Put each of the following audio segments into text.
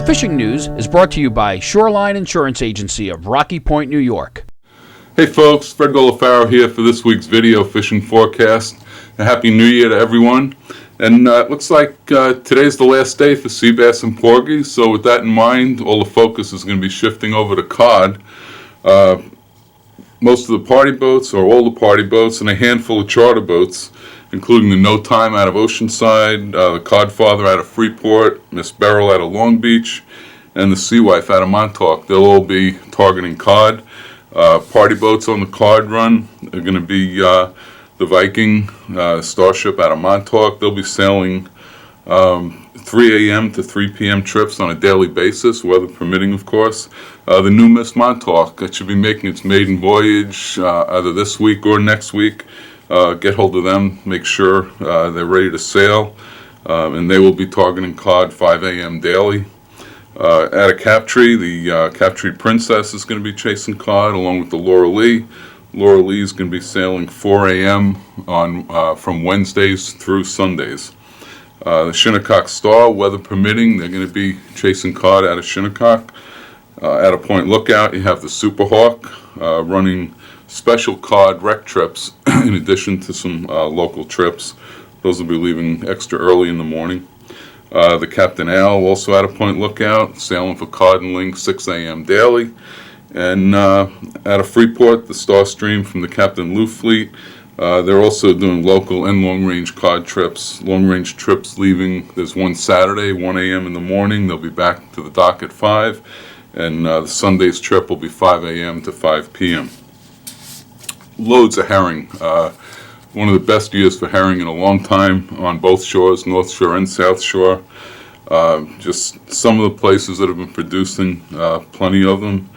The fishing news is brought to you by Shoreline Insurance Agency of Rocky Point, New York. Hey folks, Fred Golofaro here for this week's video fishing forecast. A happy new year to everyone. And it looks like today's the last day for sea bass and porgy, so with that in mind, all the focus is going to be shifting over to cod. Most of the party boats, or all the party boats, and a handful of charter boats, including the No Time out of Oceanside, the Codfather out of Freeport, Miss Beryl out of Long Beach, and the Sea Wife out of Montauk. They'll all be targeting cod. Party boats on the cod run are going to be the Viking, Starship out of Montauk. They'll be sailing 3 a.m. to 3 p.m. trips on a daily basis, weather permitting, of course. The new Miss Montauk, that should be making its maiden voyage either this week or next week. Get hold of them, make sure they're ready to sail, and they will be targeting cod 5 a.m. daily. At a Captree, the Captree Princess is going to be chasing cod along with the Laura Lee. Laura Lee is going to be sailing 4 a.m. on from Wednesdays through Sundays. The Shinnecock Star, weather permitting, they're going to be chasing cod out of Shinnecock. At a Point Lookout, you have the Super Hawk running special cod wreck trips in addition to some local trips. Those will be leaving extra early in the morning. The Captain Al, also at a Point Lookout, sailing for cod and link 6 a.m. daily. And at a Freeport, the Starstream from the Captain Lou fleet, they're also doing local and long-range cod trips. Long-range trips leaving, there's one Saturday, 1 a.m. in the morning. They'll be back to the dock at 5. And the Sunday's trip will be 5 a.m. to 5 p.m. Loads of herring. One of the best years for herring in a long time on both shores, North Shore and South Shore. Just some of the places that have been producing, plenty of them.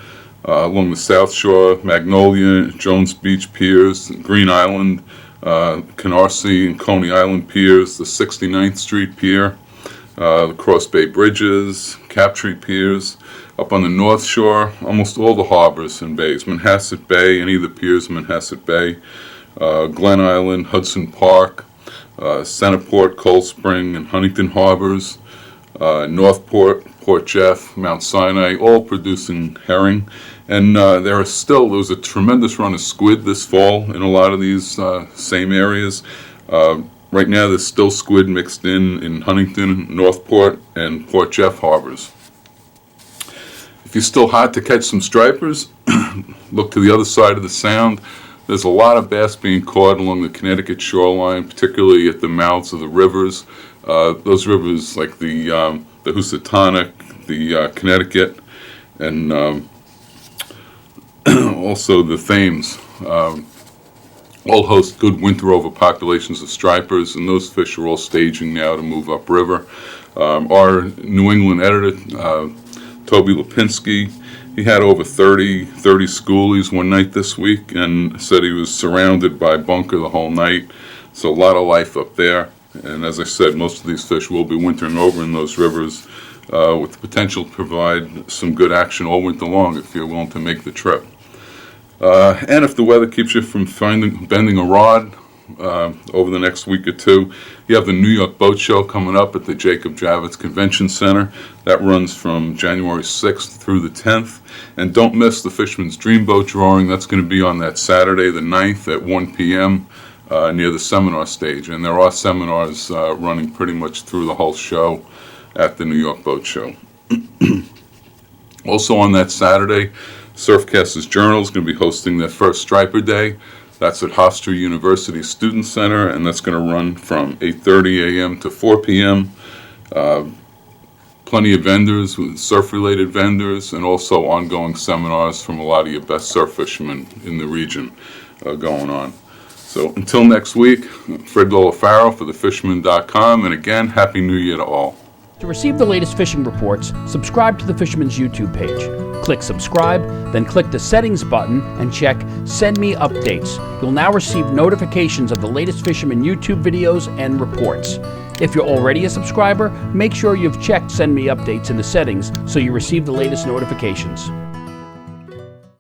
Along the South Shore, Magnolia, Jones Beach Piers, Green Island, Canarsie and Coney Island Piers, the 69th Street Pier, the Cross Bay Bridges, Captree Piers. Up on the North Shore, almost all the harbors and bays, Manhasset Bay, any of the piers in Manhasset Bay, Glen Island, Hudson Park, Centerport, Cold Spring, and Huntington Harbors, Northport, Port Jeff, Mount Sinai, all producing herring. And there was a tremendous run of squid this fall in a lot of these same areas. Right now there's still squid mixed in Huntington, Northport, and Port Jeff harbors. If you're still hot to catch some stripers, look to the other side of the sound. There's a lot of bass being caught along the Connecticut shoreline, particularly at the mouths of the rivers. Those rivers like the Housatonic, the Connecticut, and also the Thames. All host good winter overpopulations of stripers, and those fish are all staging now to move upriver. Our New England editor, Toby Lipinski, he had over 30 schoolies one night this week and said he was surrounded by bunker the whole night. So a lot of life up there. And as I said, most of these fish will be wintering over in those rivers with the potential to provide some good action all winter long if you're willing to make the trip. And if the weather keeps you from bending a rod over the next week or two, you have the New York Boat Show coming up at the Jacob Javits Convention Center. That runs from January 6th through the 10th. And don't miss the Fisherman's Dreamboat Drawing. That's going to be on that Saturday, the 9th at 1 p.m. Near the seminar stage. And there are seminars running pretty much through the whole show at the New York Boat Show. Also on that Saturday, Surfcasters Journal is going to be hosting their first Striper Day. That's at Hofstra University Student Center, and that's going to run from 8:30 a.m. to 4 p.m. Plenty of vendors, surf-related vendors, and also ongoing seminars from a lot of your best surf fishermen in the region going on. So until next week, Fred Golofaro for thefisherman.com, and again, Happy New Year to all. To receive the latest fishing reports, subscribe to the Fisherman's YouTube page. Click subscribe, then click the settings button and check Send Me Updates. You'll now receive notifications of the latest Fisherman YouTube videos and reports. If you're already a subscriber, make sure you've checked Send Me Updates in the settings so you receive the latest notifications.